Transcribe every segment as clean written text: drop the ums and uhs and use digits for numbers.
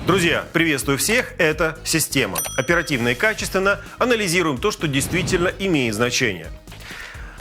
Друзья, приветствую всех, это «Система». Оперативно и качественно анализируем то, что действительно имеет значение.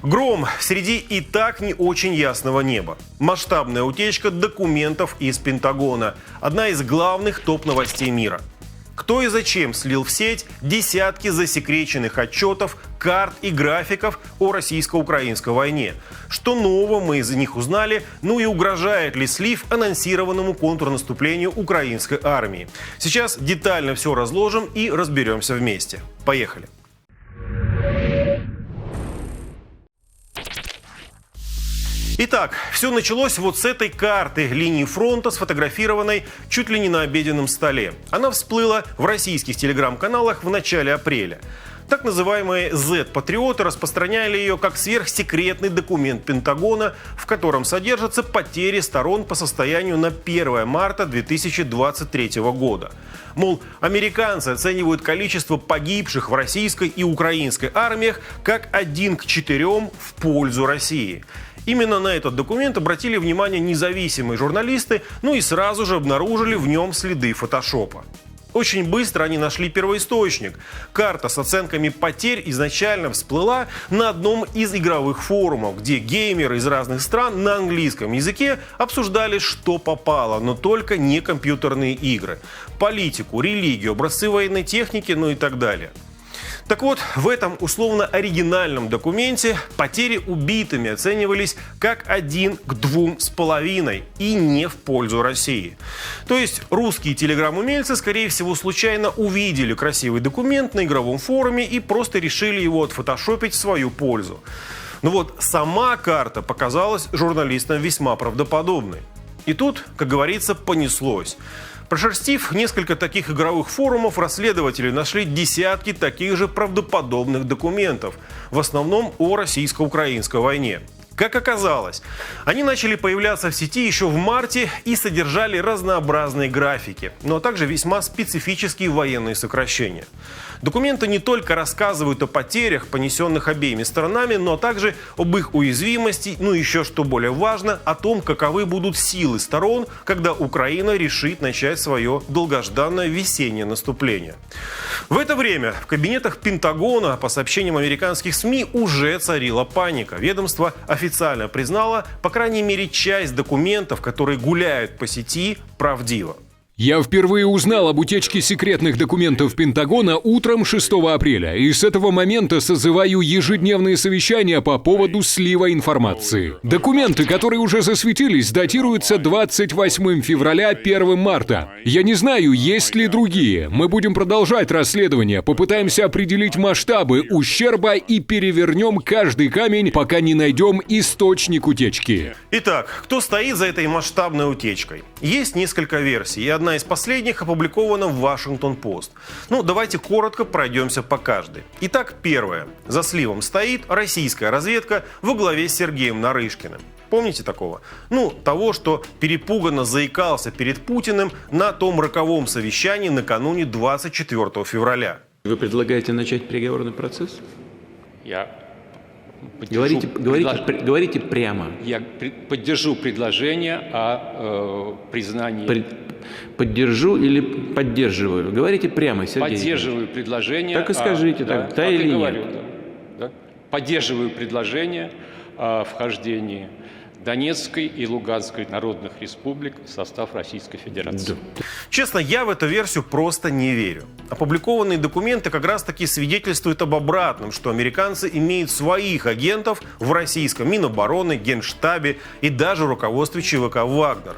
Гром среди и так не очень ясного неба. Масштабная утечка документов из Пентагона. Одна из главных топ-новостей мира. Кто и зачем слил в сеть десятки засекреченных отчетов, карт и графиков о российско-украинской войне? Что нового мы из них узнали? Ну и угрожает ли слив анонсированному контрнаступлению украинской армии? Сейчас детально все разложим и разберемся вместе. Поехали! Итак, все началось вот с этой карты линии фронта, сфотографированной чуть ли не на обеденном столе. Она всплыла в российских телеграм-каналах в начале апреля. Так называемые Z-патриоты распространяли ее как сверхсекретный документ Пентагона, в котором содержатся потери сторон по состоянию на 1 марта 2023 года. Мол, американцы оценивают количество погибших в российской и украинской армиях как 1 к 4 в пользу России. Именно на этот документ обратили внимание независимые журналисты, ну и сразу же обнаружили в нем следы фотошопа. Очень быстро они нашли первоисточник. Карта с оценками потерь изначально всплыла на одном из игровых форумов, где геймеры из разных стран на английском языке обсуждали, что попало, но только не компьютерные игры. Политику, религию, образцы военной техники, ну и так далее. Так вот, в этом условно-оригинальном документе потери убитыми оценивались как 1 к 2,5 и не в пользу России. То есть русские телеграм-умельцы, скорее всего, случайно увидели красивый документ на игровом форуме и просто решили его отфотошопить в свою пользу. Но вот сама карта показалась журналистам весьма правдоподобной. И тут, как говорится, понеслось. Прошерстив несколько таких игровых форумов, расследователи нашли десятки таких же правдоподобных документов, в основном о российско-украинской войне. Как оказалось, они начали появляться в сети еще в марте и содержали разнообразные графики, но также весьма специфические военные сокращения. Документы не только рассказывают о потерях, понесенных обеими сторонами, но также об их уязвимости, ну и еще что более важно, о том, каковы будут силы сторон, когда Украина решит начать свое долгожданное весеннее наступление. В это время в кабинетах Пентагона, по сообщениям американских СМИ, уже царила паника. Ведомство официально признало, по крайней мере, часть документов, которые гуляют по сети, правдива. Я впервые узнал об утечке секретных документов Пентагона утром 6 апреля, и с этого момента созываю ежедневные совещания по поводу слива информации. Документы, которые уже засветились, датируются 28 февраля, 1 марта. Я не знаю, есть ли другие. Мы будем продолжать расследование, попытаемся определить масштабы ущерба и перевернем каждый камень, пока не найдем источник утечки. Итак, кто стоит за этой масштабной утечкой? Есть несколько версий, и одна из последних опубликована в Вашингтон-Пост. Ну, давайте коротко пройдемся по каждой. Итак, первое. За сливом стоит российская разведка во главе с Сергеем Нарышкиным. Помните такого? Ну, того, что перепуганно заикался перед Путиным на том роковом совещании накануне 24 февраля. Вы предлагаете начать переговорный процесс? Говорите прямо. Я поддержу предложение о признании. Поддержу или поддерживаю? Говорите прямо, Сергей. Поддерживаю предложение. Так и скажите, да или говорю, нет. Да. Поддерживаю предложение о вхождении Донецкой и Луганской народных республик в состав Российской Федерации. Да. Честно, я в эту версию просто не верю. Опубликованные документы как раз-таки свидетельствуют об обратном, что американцы имеют своих агентов в российском Минобороны, Генштабе и даже руководстве ЧВК «Вагнер».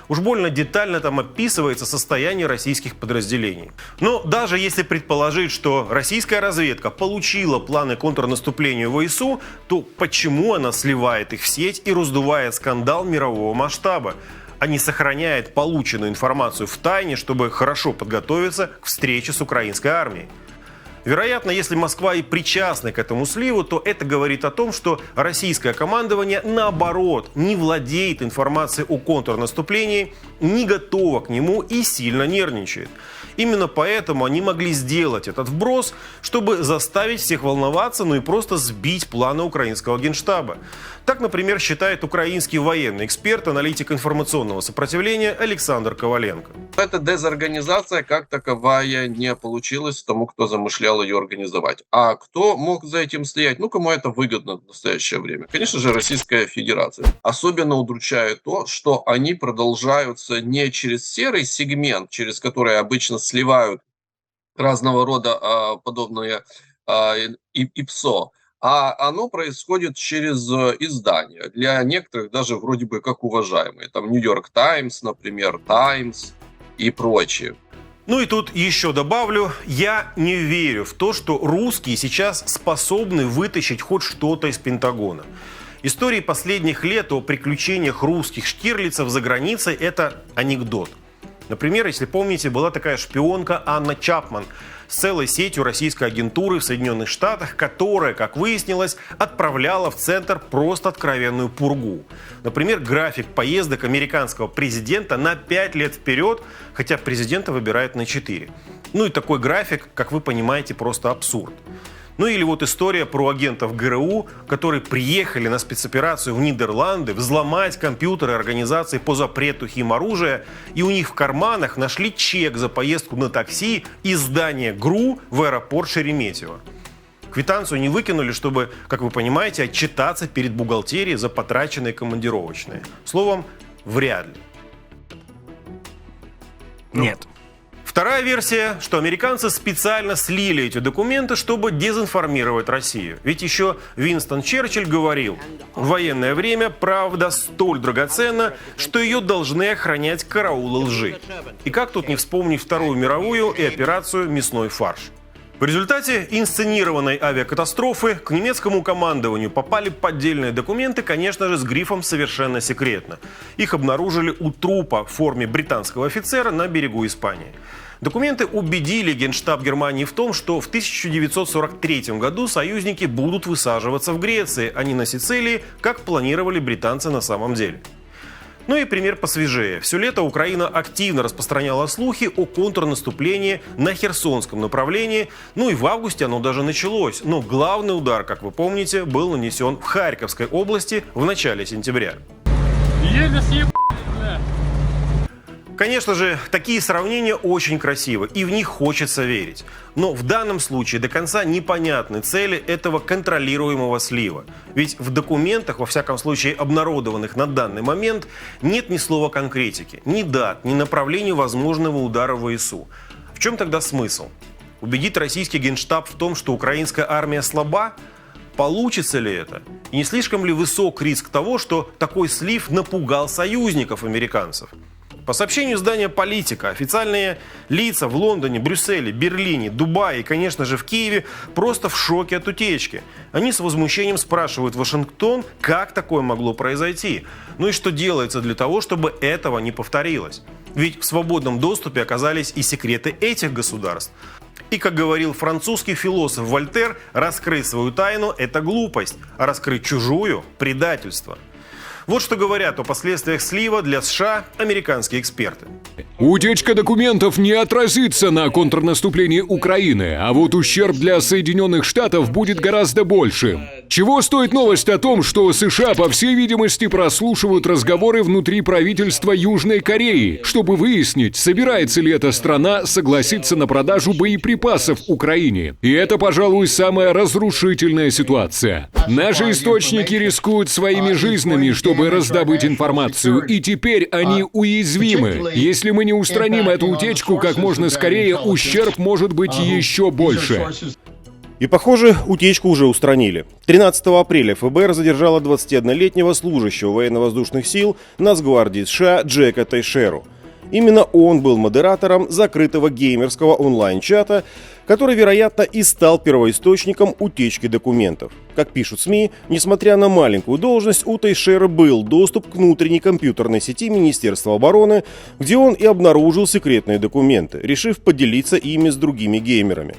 Уж больно детально там описывается состояние российских подразделений. Но даже если предположить, что российская разведка получила планы контрнаступления ВСУ, то почему она сливает их в сеть и раздувает скандал мирового масштаба, а не сохраняет полученную информацию в тайне, чтобы хорошо подготовиться к встрече с украинской армией? Вероятно, если Москва и причастна к этому сливу, то это говорит о том, что российское командование, наоборот, не владеет информацией о контрнаступлении, не готово к нему и сильно нервничает. Именно поэтому они могли сделать этот вброс, чтобы заставить всех волноваться, ну и просто сбить планы украинского генштаба. Так, например, считает украинский военный эксперт, аналитик информационного сопротивления Александр Коваленко. Эта дезорганизация как таковая не получилась тому, кто замышлял ее организовать. А кто мог за этим стоять? Ну, кому это выгодно в настоящее время? Конечно же, Российская Федерация. Особенно удручает то, что они продолжаются не через серый сегмент, через который обычно сливают разного рода подобные ИПСО, а оно происходит через издания. Для некоторых даже вроде бы как уважаемые. Там Нью-Йорк Таймс, например, Таймс и прочие. Ну и тут еще добавлю, я не верю в то, что русские сейчас способны вытащить хоть что-то из Пентагона. Истории последних лет о приключениях русских штирлицев за границей – это анекдот. Например, если помните, была такая шпионка Анна Чапман с целой сетью российской агентуры в Соединенных Штатах, которая, как выяснилось, отправляла в центр просто откровенную пургу. Например, график поездок американского президента на 5 лет вперед, хотя президента выбирают на 4. Ну и такой график, как вы понимаете, просто абсурд. Ну или вот история про агентов ГРУ, которые приехали на спецоперацию в Нидерланды взломать компьютеры организации по запрету химоружия, и у них в карманах нашли чек за поездку на такси из здания ГРУ в аэропорт Шереметьево. Квитанцию не выкинули, чтобы, как вы понимаете, отчитаться перед бухгалтерией за потраченные командировочные. Словом, вряд ли. Нет. Вторая версия, что американцы специально слили эти документы, чтобы дезинформировать Россию. Ведь еще Уинстон Черчилль говорил: в военное время правда столь драгоценна, что ее должны охранять караулы лжи. И как тут не вспомнить Вторую мировую и операцию «Мясной фарш». В результате инсценированной авиакатастрофы к немецкому командованию попали поддельные документы, конечно же, с грифом «совершенно секретно». Их обнаружили у трупа в форме британского офицера на берегу Испании. Документы убедили Генштаб Германии в том, что в 1943 году союзники будут высаживаться в Греции, а не на Сицилии, как планировали британцы на самом деле. Ну и пример посвежее. Все лето Украина активно распространяла слухи о контрнаступлении на Херсонском направлении. Ну и в августе оно даже началось. Но главный удар, как вы помните, был нанесен в Харьковской области в начале сентября. Конечно же, такие сравнения очень красивы, и в них хочется верить. Но в данном случае до конца непонятны цели этого контролируемого слива. Ведь в документах, во всяком случае обнародованных на данный момент, нет ни слова конкретики, ни дат, ни направления возможного удара в ВСУ. В чем тогда смысл? Убедить российский генштаб в том, что украинская армия слаба? Получится ли это? И не слишком ли высок риск того, что такой слив напугал союзников американцев? По сообщению издания «Политика», официальные лица в Лондоне, Брюсселе, Берлине, Дубае и, конечно же, в Киеве просто в шоке от утечки. Они с возмущением спрашивают Вашингтон, как такое могло произойти. Ну и что делается для того, чтобы этого не повторилось. Ведь в свободном доступе оказались и секреты этих государств. И, как говорил французский философ Вольтер, раскрыть свою тайну – это глупость, а раскрыть чужую – предательство. Вот что говорят о последствиях слива для США американские эксперты. Утечка документов не отразится на контрнаступлении Украины, а вот ущерб для Соединенных Штатов будет гораздо большим. Чего стоит новость о том, что США, по всей видимости, прослушивают разговоры внутри правительства Южной Кореи, чтобы выяснить, собирается ли эта страна согласиться на продажу боеприпасов Украине. И это, пожалуй, самая разрушительная ситуация. Наши источники рискуют своими жизнями, чтобы раздобыть информацию, и теперь они уязвимы. Если мы не устраним эту утечку как можно скорее, ущерб может быть еще больше. И, похоже, утечку уже устранили. 13 апреля ФБР задержало 21-летнего служащего военно-воздушных сил Нацгвардии США Джека Тейшеру. Именно он был модератором закрытого геймерского онлайн-чата, который, вероятно, и стал первоисточником утечки документов. Как пишут СМИ, несмотря на маленькую должность, у Тейшера был доступ к внутренней компьютерной сети Министерства обороны, где он и обнаружил секретные документы, решив поделиться ими с другими геймерами.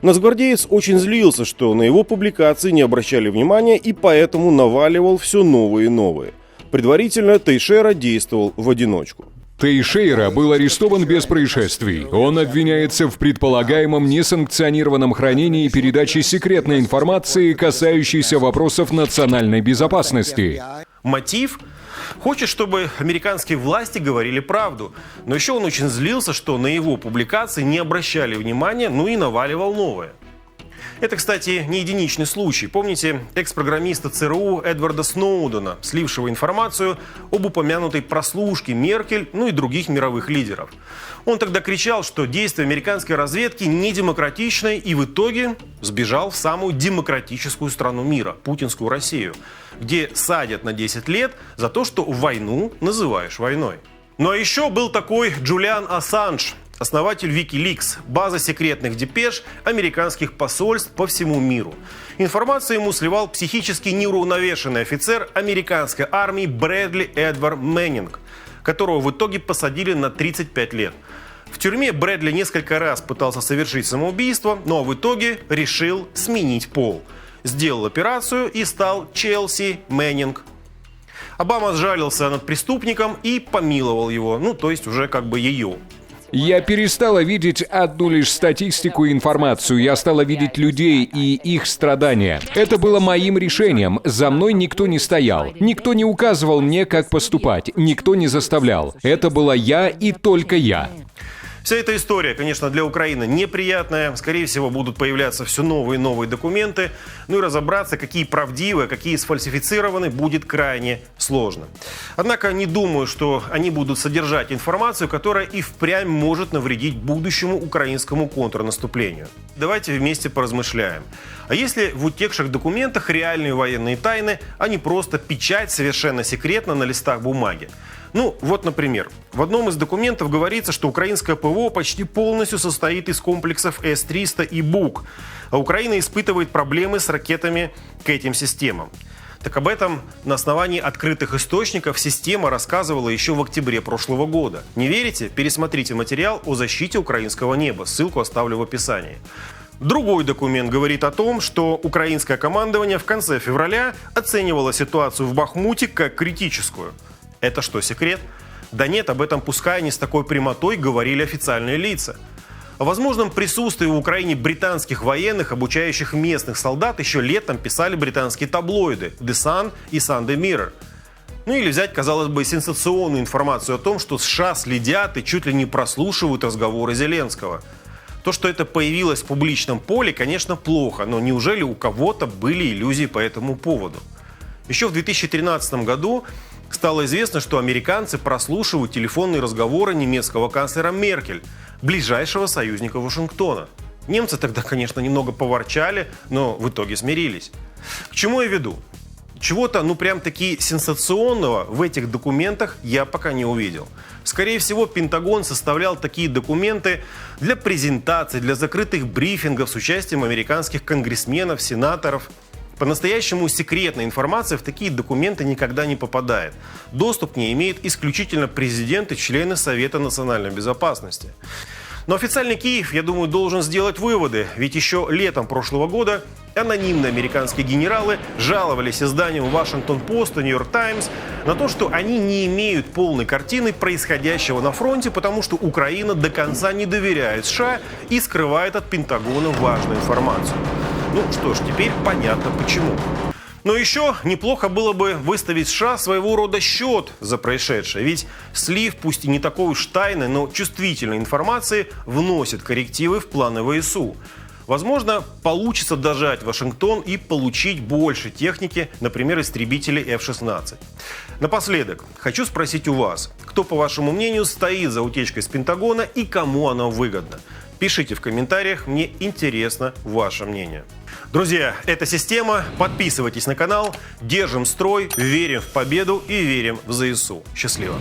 Нацгвардеец очень злился, что на его публикации не обращали внимания, и поэтому наваливал все новые и новые. Предварительно Тейшера действовал в одиночку. Тейшейра был арестован без происшествий. Он обвиняется в предполагаемом несанкционированном хранении и передаче секретной информации, касающейся вопросов национальной безопасности. Мотив? Хочет, чтобы американские власти говорили правду. Но еще он очень злился, что на его публикации не обращали внимания, ну и наваливал новое. Это, кстати, не единичный случай. Помните экс-программиста ЦРУ Эдварда Сноудена, слившего информацию об упомянутой прослушке Меркель, ну и других мировых лидеров. Он тогда кричал, что действия американской разведки недемократичны, и в итоге сбежал в самую демократическую страну мира – путинскую Россию, где садят на 10 лет за то, что войну называешь войной. Ну а еще был такой Джулиан Ассанж, основатель Wikileaks, база секретных депеш американских посольств по всему миру. Информацию ему сливал психически неуравновешенный офицер американской армии Брэдли Эдвард Мэннинг, которого в итоге посадили на 35 лет. В тюрьме Брэдли несколько раз пытался совершить самоубийство, но в итоге решил сменить пол. Сделал операцию и стал Челси Мэннинг. Обама сжалился над преступником и помиловал его, ну то есть уже как бы ее. Я перестала видеть одну лишь статистику и информацию, я стала видеть людей и их страдания. Это было моим решением, за мной никто не стоял, никто не указывал мне, как поступать, никто не заставлял. Это была я и только я. Вся эта история, конечно, для Украины неприятная. Скорее всего, будут появляться все новые и новые документы. Ну и разобраться, какие правдивые, какие сфальсифицированы, будет крайне сложно. Однако не думаю, что они будут содержать информацию, которая и впрямь может навредить будущему украинскому контрнаступлению. Давайте вместе поразмышляем. А если в утекших документах реальные военные тайны, а не просто печать совершенно секретно на листах бумаги? Ну, вот, например, в одном из документов говорится, что украинское ПВО почти полностью состоит из комплексов С-300 и БУК, а Украина испытывает проблемы с ракетами к этим системам. Так об этом на основании открытых источников система рассказывала еще в октябре прошлого года. Не верите? Пересмотрите материал о защите украинского неба. Ссылку оставлю в описании. Другой документ говорит о том, что украинское командование в конце февраля оценивало ситуацию в Бахмуте как критическую. Это что, секрет? Да нет, об этом пускай не с такой прямотой говорили официальные лица. О возможном присутствии в Украине британских военных, обучающих местных солдат, еще летом писали британские таблоиды The Sun и Sunday Mirror. Ну или взять, казалось бы, сенсационную информацию о том, что США следят и чуть ли не прослушивают разговоры Зеленского. То, что это появилось в публичном поле, конечно, плохо, но неужели у кого-то были иллюзии по этому поводу? Еще в 2013 году стало известно, что американцы прослушивают телефонные разговоры немецкого канцлера Меркель, ближайшего союзника Вашингтона. Немцы тогда, конечно, немного поворчали, но в итоге смирились. К чему я веду? Чего-то, прям-таки сенсационного в этих документах я пока не увидел. Скорее всего, Пентагон составлял такие документы для презентаций, для закрытых брифингов с участием американских конгрессменов, сенаторов. По-настоящему секретная информация в такие документы никогда не попадает. Доступ к ней имеет исключительно президент и члены Совета национальной безопасности. Но официальный Киев, я думаю, должен сделать выводы, ведь еще летом прошлого года анонимные американские генералы жаловались изданиям Washington Post и New York Times на то, что они не имеют полной картины происходящего на фронте, потому что Украина до конца не доверяет США и скрывает от Пентагона важную информацию. Ну что ж, теперь понятно почему. Но еще неплохо было бы выставить США своего рода счет за происшедшее, ведь слив, пусть и не такой уж тайной, но чувствительной информации, вносит коррективы в планы ВСУ. Возможно, получится дожать Вашингтон и получить больше техники, например, истребителей F-16. Напоследок, хочу спросить у вас, кто, по вашему мнению, стоит за утечкой с Пентагона и кому она выгодна? Пишите в комментариях, мне интересно ваше мнение. Друзья, это «Система». Подписывайтесь на канал. Держим строй, верим в победу и верим в ЗСУ. Счастливо!